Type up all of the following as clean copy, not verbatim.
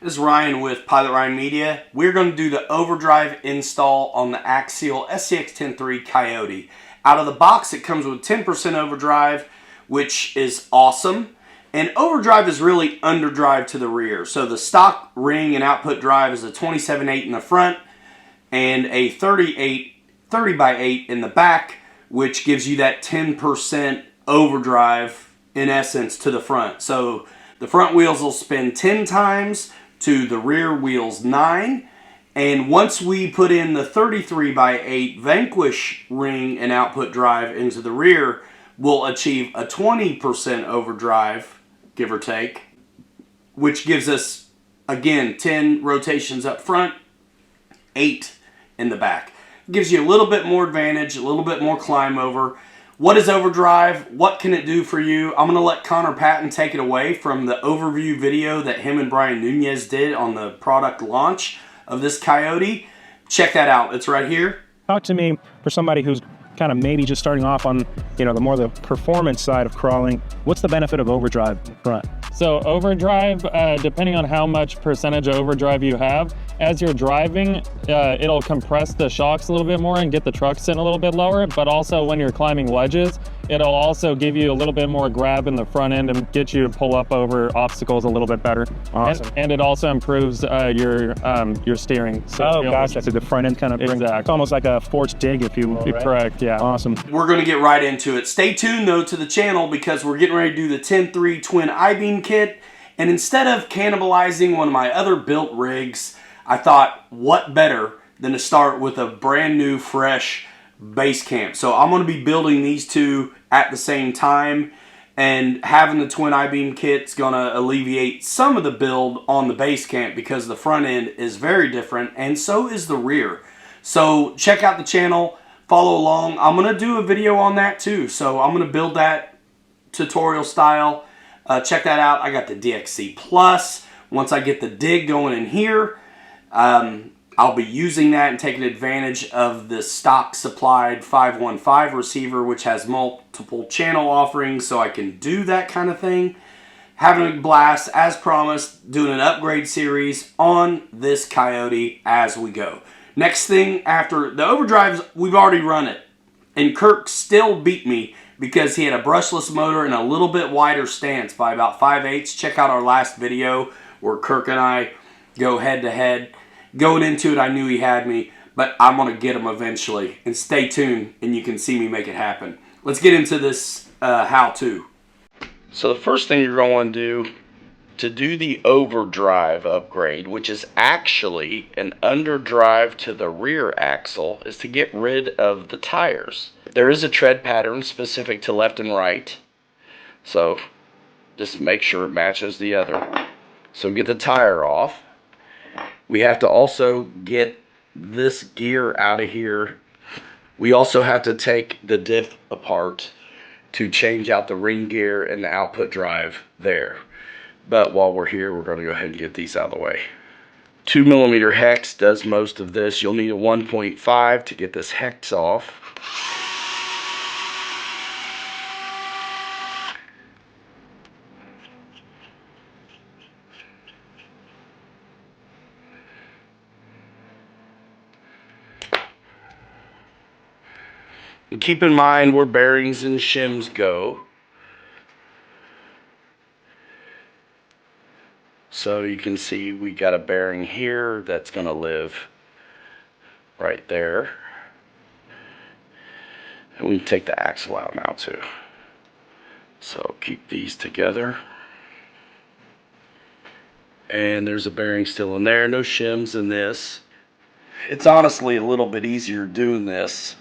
This is Ryan with Pilot Ryan Media. We're going to do the overdrive install on the Axial SCX10 Coyote. Out of the box, it comes with 10% overdrive, which is awesome. And overdrive is really underdrive to the rear. So the stock ring and output drive is a 27/8 in the front and a 30/8 in the back, which gives you that 10% overdrive in essence to the front. So the front wheels will spin 10 times to the rear wheels 9. And once we put in the 33/8 Vanquish ring and output drive into the rear, we'll achieve a 20% overdrive, give or take, which gives us, again, 10 rotations up front, 8 in the back. Gives you a little bit more advantage, a little bit more climb over. What is overdrive? What can it do for you? I'm going to let Connor Patton take it away from the overview video that him and Brian Nunez did on the product launch of this Coyote. Check that out. It's right here. Talk to me for somebody who's kind of maybe just starting off on, the performance side of crawling. What's the benefit of overdrive in front? So overdrive, depending on how much percentage of overdrive you have, as you're driving, it'll compress the shocks a little bit more and get the truck sitting a little bit lower, but also when you're climbing ledges, it'll also give you a little bit more grab in the front end and get you to pull up over obstacles a little bit better. Awesome. And it also improves your steering. So gosh, that's the front end kind of brings, exactly. It's almost like a forced dig, if you will, right? Correct, yeah. Awesome. We're going to get right into it. Stay tuned, though, to the channel because we're getting ready to do the 10.3 twin I-beam kit. And instead of cannibalizing one of my other built rigs, I thought, what better than to start with a brand new, fresh base camp. So I'm going to be building these two at the same time, and having the twin I-beam kit is going to alleviate some of the build on the base camp because the front end is very different, and so is the rear. So check out the channel, follow along. I'm going to do a video on that too, so I'm going to build that tutorial style. Check that out. I got the DXC Plus. Once I get the dig going in here, I'll be using that and taking advantage of the stock supplied 515 receiver, which has multiple channel offerings, so I can do that kind of thing. Having a blast, as promised, doing an upgrade series on this Coyote as we go. Next thing after the overdrives, we've already run it. And Kirk still beat me because he had a brushless motor and a little bit wider stance by about 5/8. Check out our last video where Kirk and I go head to head. Going into it, I knew he had me, but I'm going to get him eventually. And stay tuned, and you can see me make it happen. Let's get into this how-to. So the first thing you're going to do the overdrive upgrade, which is actually an underdrive to the rear axle, is to get rid of the tires. There is a tread pattern specific to left and right, so just make sure it matches the other. So get the tire off. We have to also get this gear out of here. We also have to take the diff apart to change out the ring gear and the output drive there. But while we're here, we're going to go ahead and get these out of the way. 2mm hex does most of this. You'll need a 1.5 to get this hex off. And keep in mind where bearings and shims go. So you can see we got a bearing here that's going to live right there. And we can take the axle out now too. So keep these together. And there's a bearing still in there. No shims in this. It's honestly a little bit easier doing this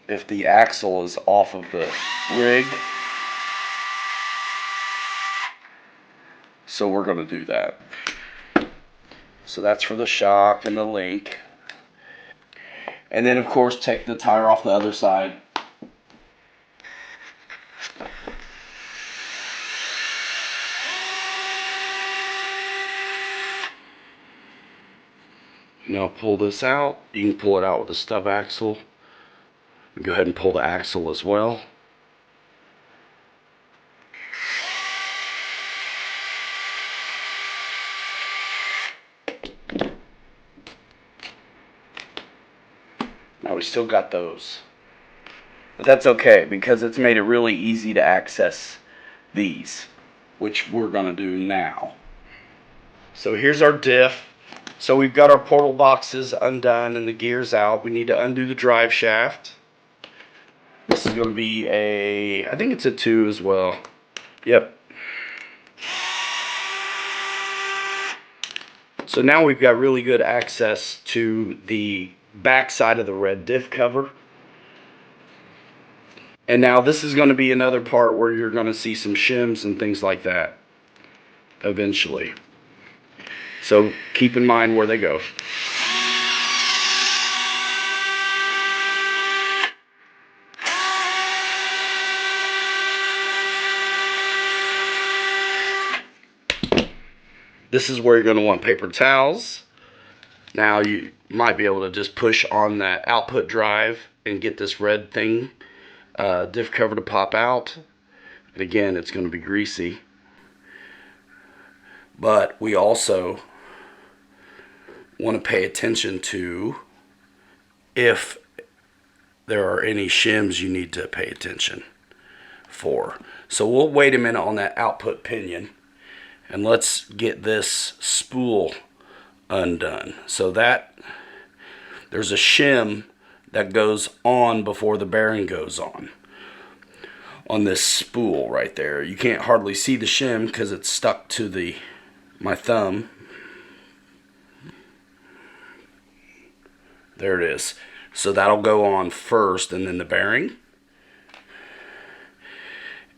if the axle is off of the rig. So we're going to do that. So that's for the shock and the link. And then of course take the tire off the other side. Now pull this out. You can pull it out with a stub axle. Go ahead and pull the axle as well. we still got those. But that's okay, because it's made it really easy to access these, which we're going to do now. So here's our diff. So we've got our portal boxes undone and the gears out. We need to undo the drive shaft. This is going to be I think it's a 2 as well. Yep. So now we've got really good access to the back side of the red diff cover. And now this is going to be another part where you're going to see some shims and things like that eventually. So keep in mind where they go. This is where you're going to want paper towels. Now you might be able to just push on that output drive and get this red thing, diff cover, to pop out. And again, it's going to be greasy. But we also want to pay attention to if there are any shims you need to pay attention for. So we'll wait a minute on that output pinion. And let's get this spool undone. So that there's a shim that goes on before the bearing goes on this spool right there. You can't hardly see the shim because it's stuck to my thumb. There it is. So that'll go on first, and then the bearing.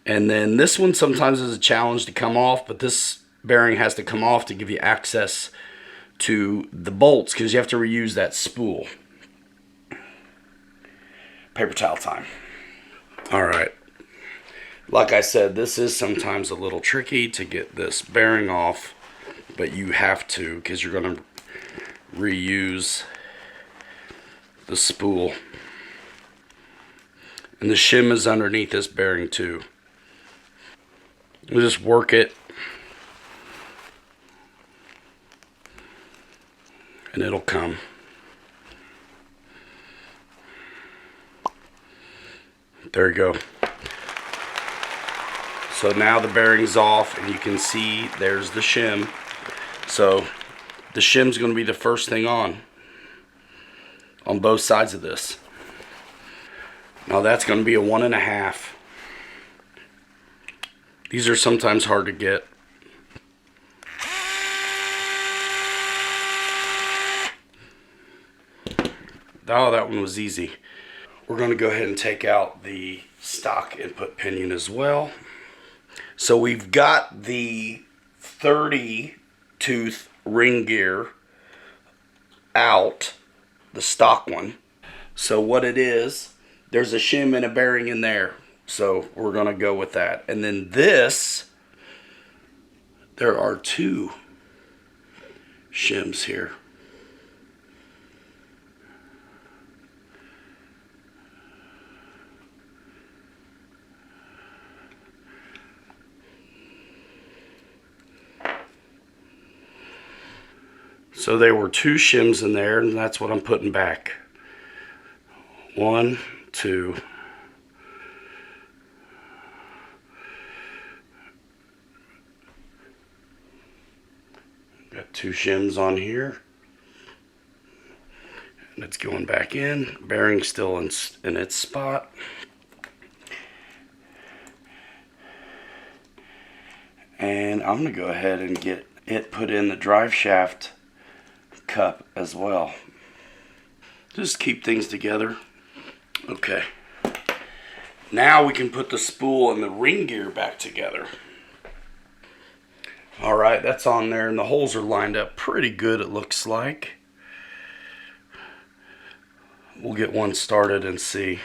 And then this one sometimes is a challenge to come off, but this bearing has to come off to give you access to the bolts, because you have to reuse that spool. Paper towel time. All right. Like I said, this is sometimes a little tricky to get this bearing off, but you have to, because you're going to reuse the spool. And the shim is underneath this bearing too. We'll just work it, and it'll come. There you go. So now the bearing's off, and you can see there's the shim. So the shim's going to be the first thing on both sides of this. Now that's going to be a 1.5. These are sometimes hard to get. Oh, that one was easy. We're going to go ahead and take out the stock input pinion as well. So we've got the 30 tooth ring gear out, the stock one. So what it is, there's a shim and a bearing in there. So we're going to go with that. And then this, there are 2 shims here. So there were 2 shims in there, and that's what I'm putting back. 1, 2. Got 2 shims on here. And it's going back in. Bearing still in its spot. And I'm going to go ahead and get it put in the drive shaft cup as well. Just keep things together. Okay. Now we can put the spool and the ring gear back together. Alright, that's on there, and the holes are lined up pretty good, it looks like. We'll get one started and see.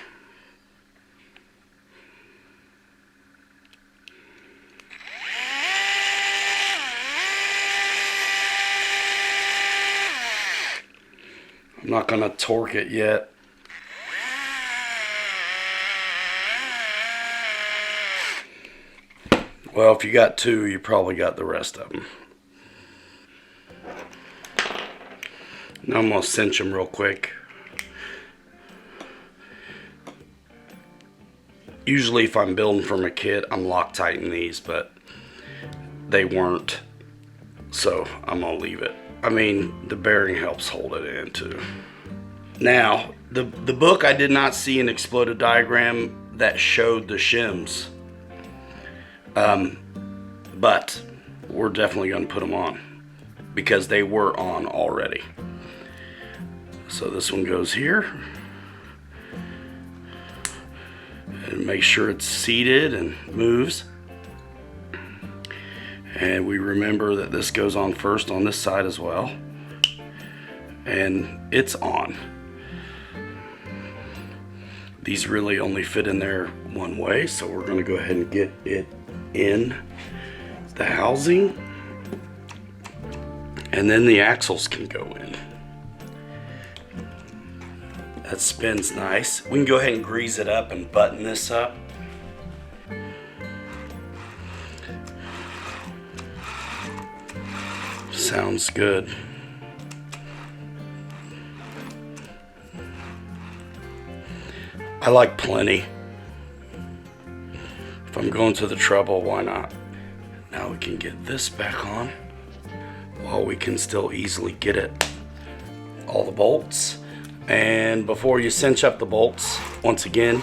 I'm not going to torque it yet. Well, if you got 2, you probably got the rest of them. Now I'm going to cinch them real quick. Usually if I'm building from a kit, I'm Loctiting these, but they weren't. So I'm gonna leave it. I mean, the bearing helps hold it in too. Now, the book, I did not see an exploded diagram that showed the shims. But we're definitely gonna put them on because they were on already. So this one goes here. And make sure it's seated and moves. And we remember that this goes on first on this side as well. And it's on. These really only fit in there one way, so we're going to go ahead and get it in the housing. And then the axles can go in. That spins nice. We can go ahead and grease it up and button this up. Sounds good. I like plenty. If I'm going to the trouble, why not? Now we can get this back on while we can still easily get it. All the bolts. And before you cinch up the bolts, once again,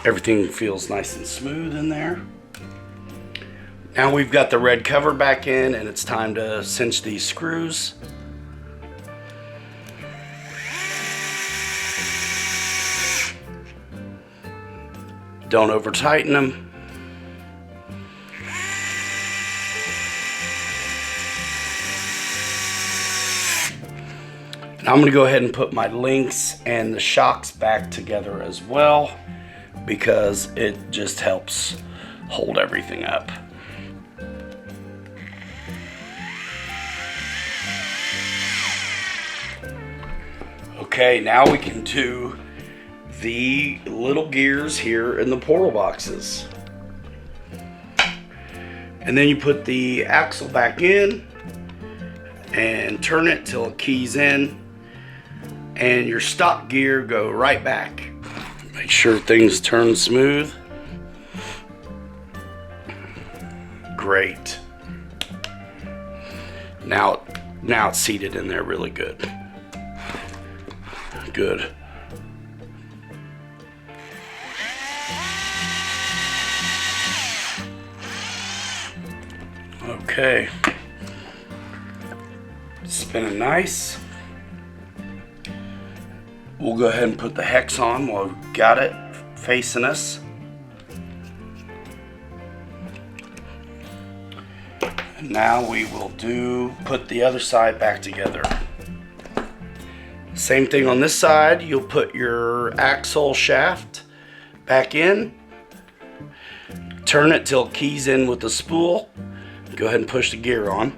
everything feels nice and smooth in there. Now we've got the red cover back in, and it's time to cinch these screws. Don't over tighten them. And I'm going to go ahead and put my links and the shocks back together as well, because it just helps hold everything up. Okay, now we can do the little gears here in the portal boxes. And then you put the axle back in and turn it till it keys in, and your stock gear go right back. Make sure things turn smooth. Great. Now it's seated in there really good. Good. Okay. Spinning nice. We'll go ahead and put the hex on while we've got it facing us. And now we will put the other side back together. Same thing on this side. You'll put your axle shaft back in. Turn it till it keys in with the spool. Go ahead and push the gear on.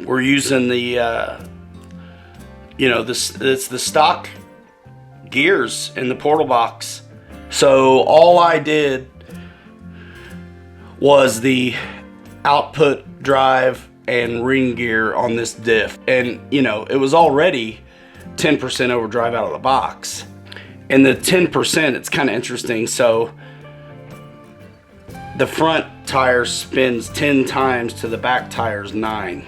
We're using the, it's the stock gears in the portal box. So all I did was the output drive and ring gear on this diff, and it was already 10% overdrive out of the box. And the 10%, it's kind of interesting. So the front tire spins 10 times to the back tires 9.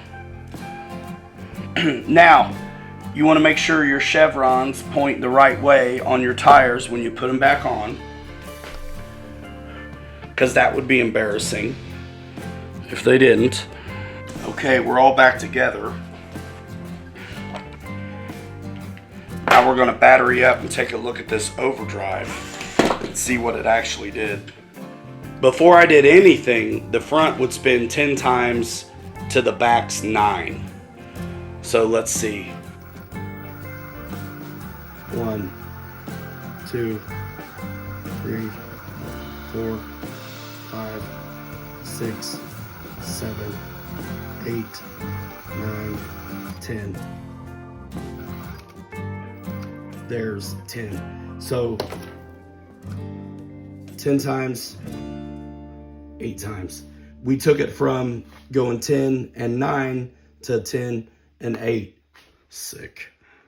Now you want to make sure your chevrons point the right way on your tires when you put them back on, because that would be embarrassing if they didn't. Okay, we're all back together. Now we're going to battery up and take a look at this overdrive and see what it actually did. Before I did anything, the front would spin 10 times to the back's 9. So let's see. 1, 2, 3, 4, 5, 6, 7, 8, 9, 10. There's 10. So 10 times, 8 times. We took it from going 10 and 9 to 10 and 8. Sick.